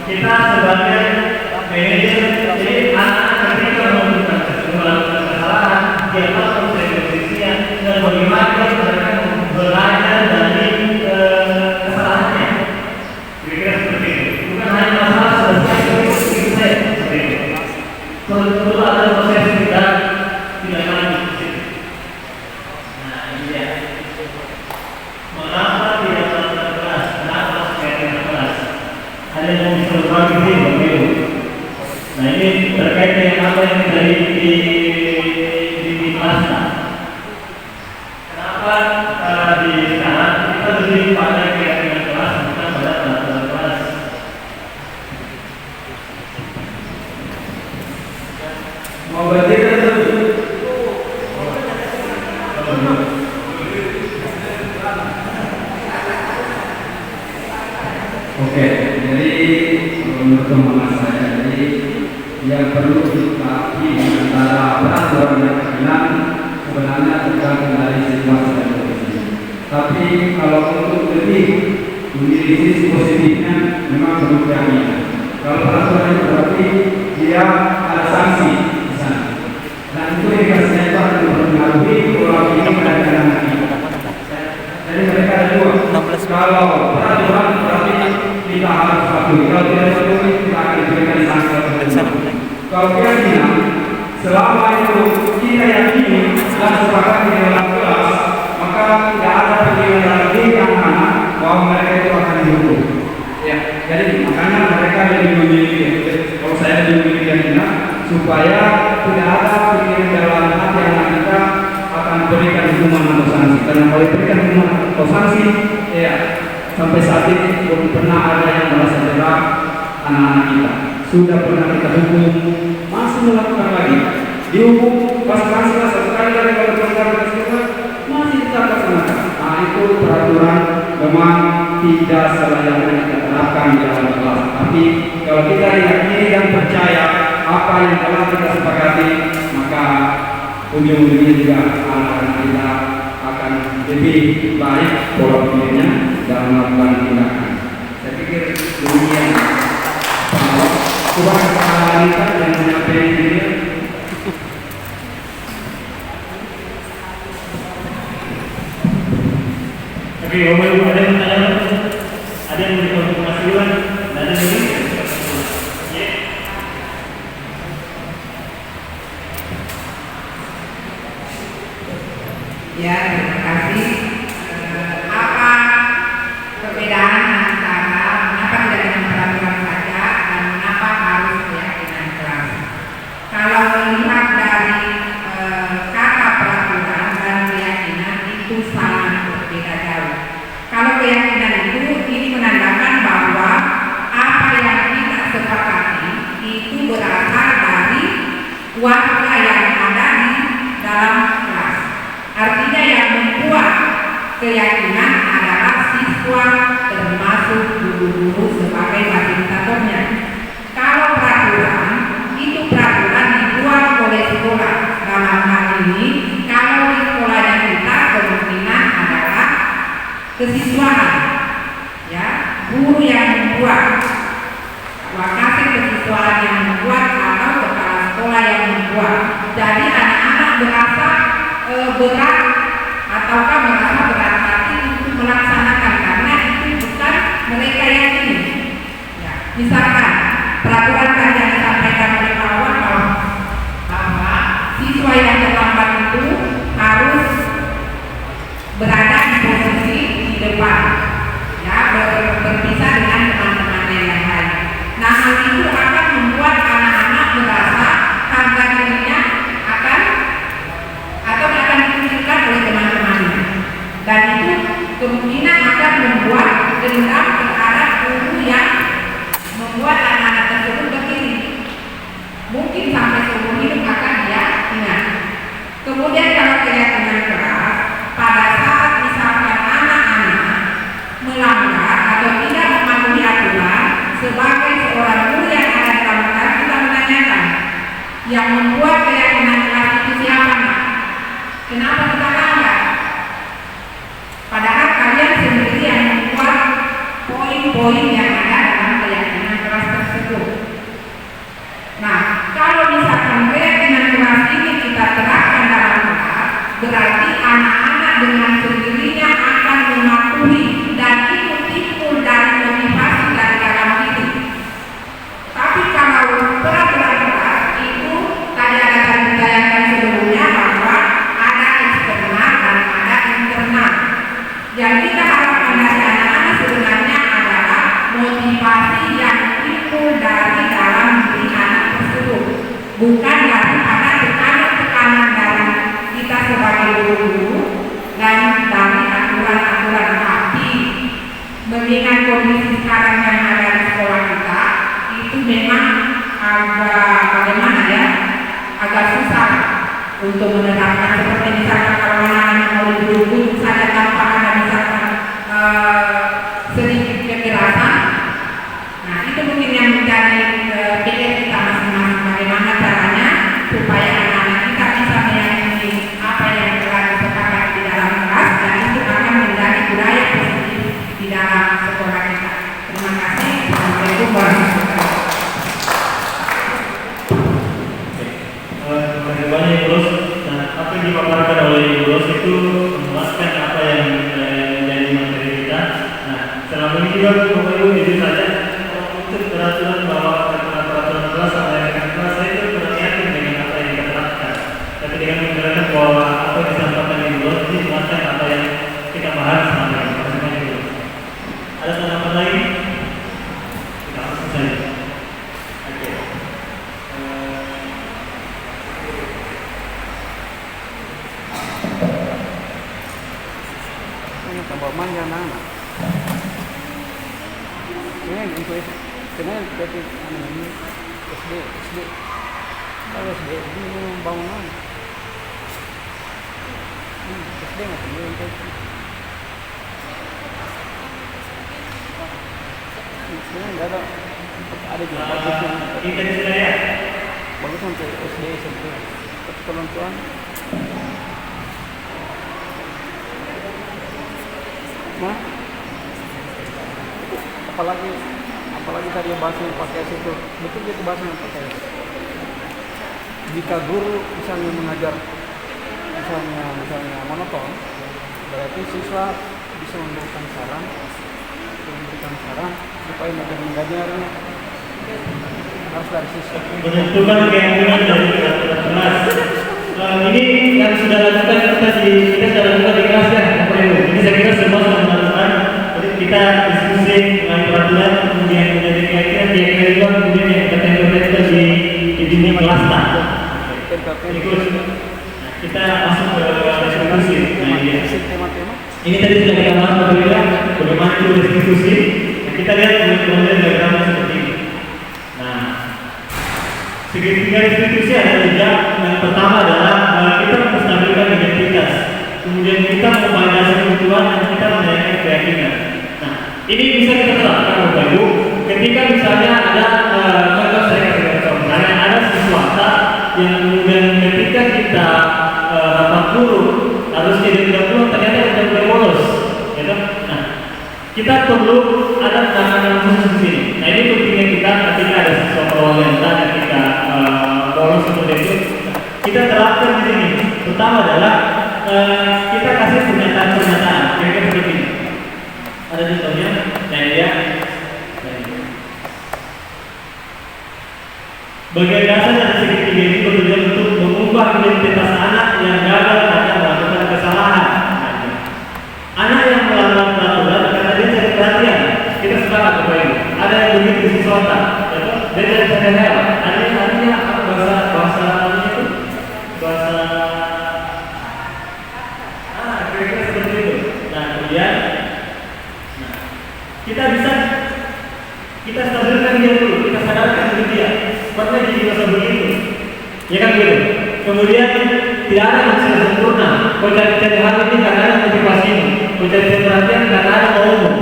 Kita sebagai manajer jadi anak-anak ketika melakukan kesalahan, siapa konsekuensinya dan bagaimana mereka belajar dari kesalahannya. Kira-kira seperti itu. Bukan hanya masalah selesai seperti itu. Perlu ada proses kita tidak lanjut. Nah, ini dia. Mengapa tidak melakukan keras? Kenapa saya tidak keras? Ada yang bisa berbagi begitu. Nah, ini terkait dengan apa yang terjadi di kelas. Kenapa di sekarang kita lebih pada keyakinan kelas bukan pada peraturan kelas? Mau berdiri dulu. Oke, jadi menurut pemahaman saya, jadi yang perlu diketahui antara peraturan dan keyakinan sebenarnya tergantung dari situasi dan kondisi. Tapi kalau untuk lebih memilih sisi positifnya, memang perlu keyakinan. Kalau peraturan itu berarti dia ada sanksi di sana. Dan itu indikasinya itu akan mempengaruhi pola pikir dari anak kita. Jadi mereka ada dua. Kalau peraturan berarti kita harus patuhi. Kalau tidak patuhi, kita akan diberikan sanksi. Kalau keyakinan, selama itu kita yakini dan sepakat di dalam kelas, maka tidak ada pikiran lagi yang anak bahwa mereka itu akan dihukum. Ya, jadi makanya mereka lebih memiliki, kalau saya lebih memiliki keyakinan supaya tidak ada pikiran dalam hati anak kita akan berikan hukuman atau sanksi. Karena kalau diberikan hukuman atau sanksi, ya sampai saat ini belum pernah ada yang merasa berat anak-anak kita. Sudah pernah kita hukum, masih melakukan lagi. Dihukum, pas-pasnya sekali lagi kalau pelanggaran tersebut masih tetap laksanakan. Nah, itu peraturan memang tidak selayaknya kita terapkan di dalam kelas. Tapi kalau kita yakini dan percaya apa yang telah kita sepakati, maka ujung-ujungnya juga anak-anak kita akan lebih baik pola pikirnya dalam melakukan tindakan. Saya pikir demikian. Coba kita yang menyampaikan ini. Oke, Bapak Ibu ada yang bertanya? Ada yang memberikan informasi duluan? Ada yang Ya, terima kasih. Apa perbedaan antara mengapa tidak dengan peraturan saja dan mengapa harus keyakinan kelas? Kalau melihat dari kata peraturan dan keyakinan itu sangat berbeda jauh. Kalau keyakinan itu ini menandakan bahwa apa yang kita sepakati itu berasal dari warga yang ada di dalam kelas. Artinya yang membuat keyakinan adalah siswa termasuk guru-guru sebagai fasilitatornya. Kalau peraturan, itu peraturan dibuat oleh sekolah. Dalam hal ini, kalau di sekolahnya kita kemungkinan adalah kesiswaan, ya, guru yang membuat, wakasih kesiswaan yang membuat atau kepala sekolah yang membuat. Jadi anak-anak berasa berat ataukah merasa berat hati untuk melaksanakan karena itu bukan mereka yang ini. Ya, misalkan peraturan tadi yang disampaikan oleh Pak Wan bahwa siswa yang terlambat itu harus berada di posisi di depan, ya, berpisah dengan teman-temannya yang lain. Nah, hal itu akan poin yang ada dalam keyakinan keras tersebut. Nah, kalau misalkan keyakinan keras ini kita terapkan dalam kelas, berarti anak-anak dengan sendirinya akan mematuhi dan itu timbul dari motivasi dari dalam diri. Tapi kalau peraturan kelas itu tadi ada ditayangkan sebelumnya bahwa ada eksternal dan ada internal. Yang kita harapkan dari anak-anak sebenarnya adalah motivasi yang timbul dari dalam diri anak tersebut, bukan daripada tekanan-tekanan dari kita sebagai guru dan dari aturan-aturan. Tapi mengingat kondisi sekarang yang ada di sekolah kita itu memang agak bagaimana ya, agak susah untuk menerapkan. Seperti misalkan kalau anak-anak mau duduk saja tanpa ada misalkan sedikit kekerasan, nah itu mungkin yang menjadi PR kita masing-masing, bagaimana caranya supaya anak-anak kita bisa meyakini apa yang telah disepakati di dalam kelas dan itu akan menjadi budaya positif di dalam sekolah kita. Terima kasih. Assalamualaikum warahmatullahi wabarakatuh. Terima kasih banyak Bros. Nah, apa yang dipaparkan oleh Bros itu memuaskan apa yang menjadi materi kita. Nah, selama ini juga Bapak Ibu jujur saja untuk peraturan bahwa peraturan kelas sama yang kelas saya itu kurang yakin dengan apa yang kita terapkan. Tapi dengan mengatakan bahwa apa yang disampaikan di Bros ini memuaskan apa yang kita bahas selama ini. Terima kasih banyak Bros. Ada tanggapan lain? Kita langsung saja. Oke. Ini tambah manja anak-anak. Ini untuk karena jadi ini SD. Kalau SD ini bangunan. SD nggak punya untuk. Sebenarnya nggak ada juga bagusnya. Ini tadi sudah ya. Bagus untuk SD SMP. Tapi kalau tuan nah, apalagi tadi bahasanya pakai situ, betul itu bahasanya pakai. Jika guru misalnya mengajar misalnya monoton, berarti siswa bisa memberikan saran supaya mengajarnya harus dari siswa. Menentukan keyakinan dari kelas. Ini yang sudah lakukan kita sudah lakukan di kelas ya, Bapak Ibu. Ini saya kira semua sudah melakukan. Jadi kita diskusi mengenai peraturan, kemudian menjadi keyakinan juga, kemudian yang kita di dunia kelas tak. Kita masuk ke diskusi. Ini tadi sudah kita bahas bagaimana itu diskusi. Kita lihat kemudian diagramnya seperti ini. Nah, segitiga institusi ada tiga. Yang pertama adalah kita menstabilkan identitas, kemudian kita memvalidasi kebutuhan dan kita menaikkan keyakinan. Nah, ini bisa kita terapkan Bapak Ibu ketika misalnya ada contoh saya kasih contoh, misalnya ada sesuatu yang kemudian ketika kita rapat guru harusnya di 30 ternyata tidak boleh bolos, gitu. Nah, kita perlu ada penanganan khusus di sini. Nah, ini pentingnya kita ketika ada sesuatu yang ketika bolos seperti itu, kita terapkan di sini. Pertama adalah kita kasih pernyataan kira-kira seperti ini. Ada contohnya, nah dia. Bagian dasar dari segitiga ini bertujuan untuk mengubah identitas anak yang gagal karena melakukan kesalahan. Anak yang melanggar peraturan karena dia cari perhatian. Kita sepakat Bapak Ibu. Ada yang begitu di sesuatu, dia cari perhatian. Artinya apa bahasa itu? Bahasa kira-kira seperti itu. Nah kemudian, kita stabilkan dia dulu, kita sadarkan dulu dia. Pernah jadi masa begitu, ya kan gitu. Kemudian tidak ada manusia sempurna. Kau cari hal ini karena ada motivasi ini. Kau cari perhatian karena ada maumu.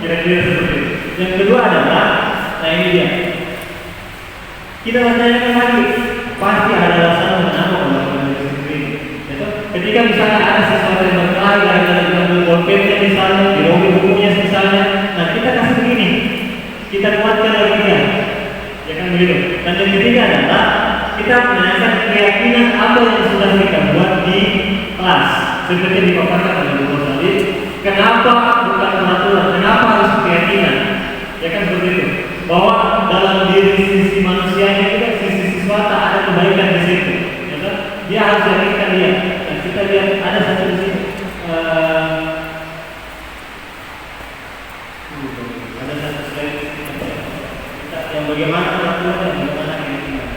Kira-kira seperti itu. Yang kedua adalah, nah ini dia. Kita tanyakan lagi, pasti ada alasan kenapa melakukan itu sendiri. Ketika misalnya ada sesuatu yang berkelahi, ada bolpennya misalnya, di lobi bukunya misalnya, nah kita kasih begini. kita kuatkan lagi dia, ya kan begitu. Dan yang ketiga adalah kita menanyakan keyakinan apa yang sudah kita buat di kelas, seperti dipaparkan oleh Bu tadi. Kenapa bukan peraturan? Kenapa harus keyakinan? Ya kan seperti itu. Bahwa dalam diri sisi manusianya juga sisi siswa tak ada kebaikan di situ. Ya kan? Dia harus yakinkan dia. Dan kita lihat ada satu di situ. Ada satu slide kita yang bagaimana peraturan dan bagaimana keyakinan.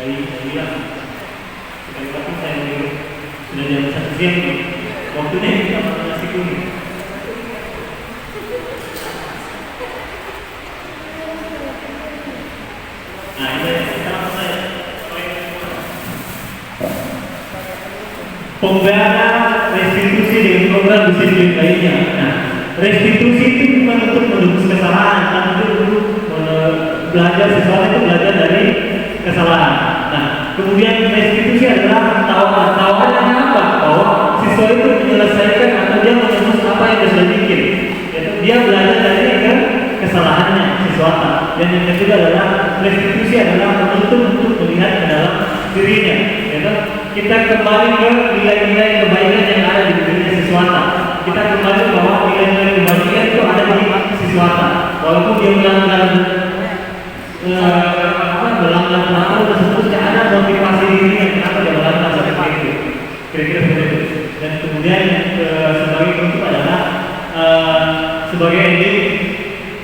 Saya bilang, sekali lagi saya bilang, sudah jam 1 siang nih, waktunya kita makan nasi kuning. Nah ini kita langsung saja. Pembela restitusi dengan program disiplin lainnya. Nah, restitusi itu bukan untuk menebus kesalahan, tapi untuk belajar sesuatu itu belajar dari kesalahan. Nah, kemudian restitusi adalah tawaran. Tawarannya apa? Bahwa siswa itu menyelesaikan atau dia menebus apa yang dia sudah bikin. Yaitu dia belajar dari kesalahannya siswa. Dan yang kedua adalah restitusi adalah menuntut untuk melihat ke dalam dirinya. Yaitu kita kembali ke nilai-nilai kebaikan yang ada di dirinya siswa. Kita kembali bahwa nilai-nilai kebaikan itu ada di siswa. Walaupun dia melanggar melanggar peraturan tersebut, tidak ada motivasi dirinya kenapa dia melanggar seperti itu. Kira-kira seperti itu. Dan kemudian sebagai penutup adalah sebagai ini,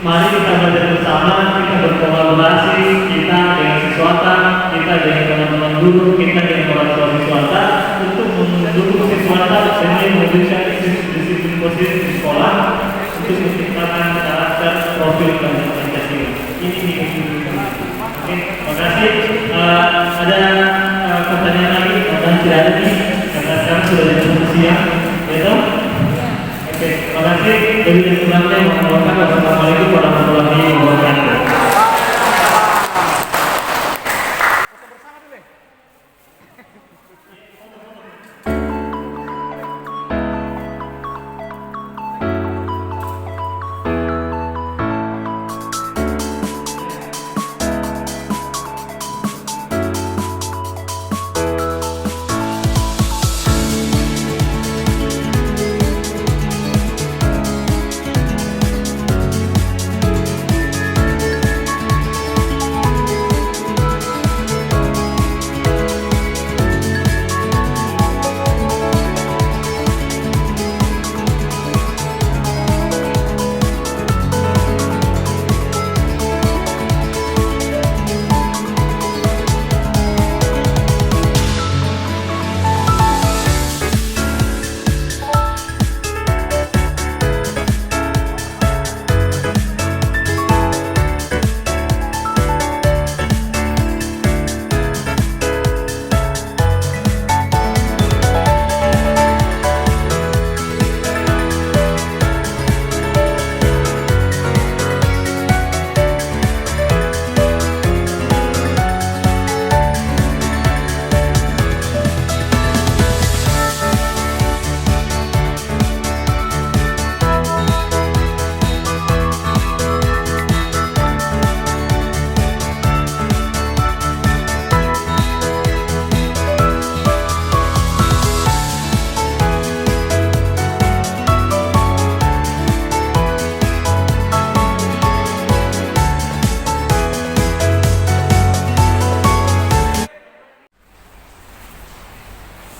mari kita belajar bersama, kita berkolaborasi, kita dengan siswata, kita dengan teman-teman guru, kita dengan orang tua siswata untuk mendukung siswata demi mewujudkan disiplin positif di sekolah untuk menciptakan karakter profil Pancasila. Ini. Oke, terima kasih. Ada pertanyaan lagi? Pertanyaan tidak ada nih, karena sekarang sudah jam 1 siang. Gitu? Oke, terima kasih. Dari yang kurangnya, wassalamualaikum warahmatullahi wabarakatuh.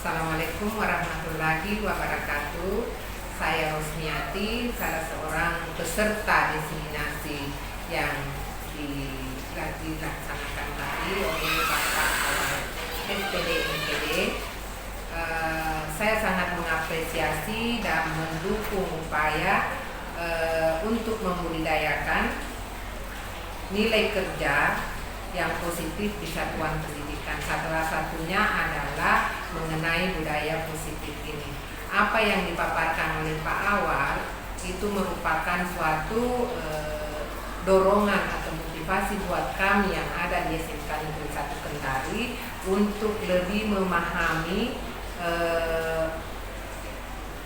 Assalamualaikum warahmatullahi wabarakatuh. Saya Rosniati, salah seorang peserta diseminasi yang dilaksanakan tadi oleh Bapak SPD MPD. Saya sangat mengapresiasi dan mendukung upaya untuk membudidayakan nilai kerja yang positif di satuan pendidikan. Salah satunya adalah mengenai budaya positif ini. Apa yang dipaparkan oleh Pak Awal itu merupakan suatu dorongan atau motivasi buat kami yang ada di SMK Negeri 1 Kendari untuk lebih memahami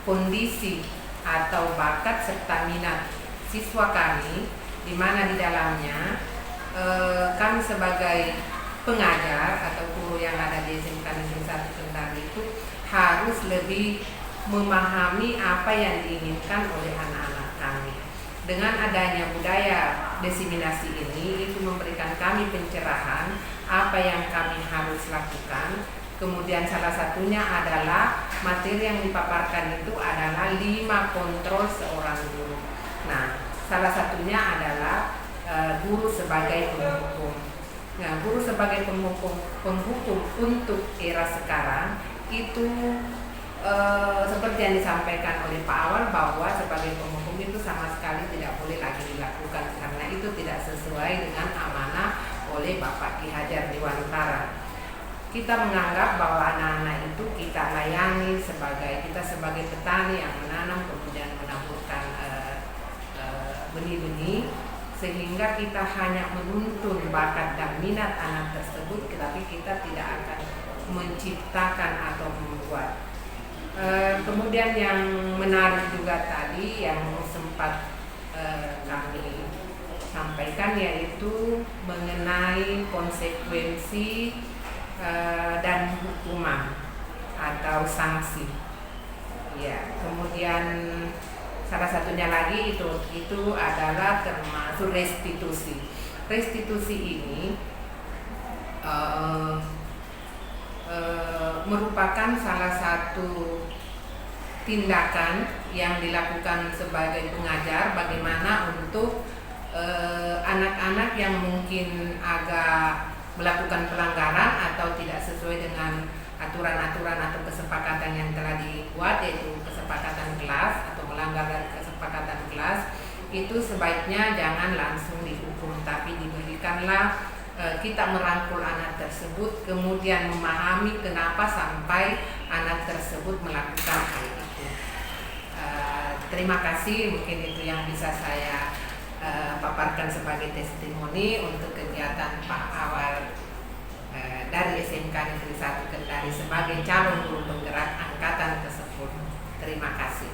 kondisi atau bakat serta minat siswa kami, di mana di dalamnya kami sebagai pengajar atau guru yang ada di SMK Negeri 1 Kendari itu harus lebih memahami apa yang diinginkan oleh anak-anak kami. Dengan adanya budaya diseminasi ini, itu memberikan kami pencerahan apa yang kami harus lakukan. Kemudian salah satunya adalah materi yang dipaparkan itu adalah 5 kontrol seorang guru. Nah, salah satunya adalah guru sebagai penghukum. Nah, guru sebagai penghukum untuk era sekarang itu seperti yang disampaikan oleh Pak Awal bahwa sebagai penghukum itu sama sekali tidak boleh lagi dilakukan karena itu tidak sesuai dengan amanah oleh Bapak Ki Hajar Dewantara. Kita menganggap bahwa anak-anak itu kita layani kita sebagai petani yang menanam kemudian menaburkan benih-benih, sehingga kita hanya menuntun bakat dan minat anak tersebut, tetapi kita tidak akan menciptakan atau membuat. Kemudian yang menarik juga tadi yang sempat kami sampaikan yaitu mengenai konsekuensi dan hukuman atau sanksi. Ya, kemudian salah satunya lagi itu adalah termasuk restitusi. Restitusi ini merupakan salah satu tindakan yang dilakukan sebagai pengajar bagaimana untuk anak-anak yang mungkin agak melakukan pelanggaran atau tidak sesuai dengan aturan-aturan atau kesepakatan yang telah dibuat, yaitu kesepakatan kelas atau melanggar dari kesepakatan kelas, itu sebaiknya jangan langsung dihukum, tapi diberikanlah kita merangkul anak tersebut, kemudian memahami kenapa sampai anak tersebut melakukan hal itu. Terima kasih, mungkin itu yang bisa saya paparkan sebagai testimoni untuk kegiatan Pak Awal dari SMK Negeri 1 Kendari sebagai calon guru penggerak angkatan ke-10. Terima kasih.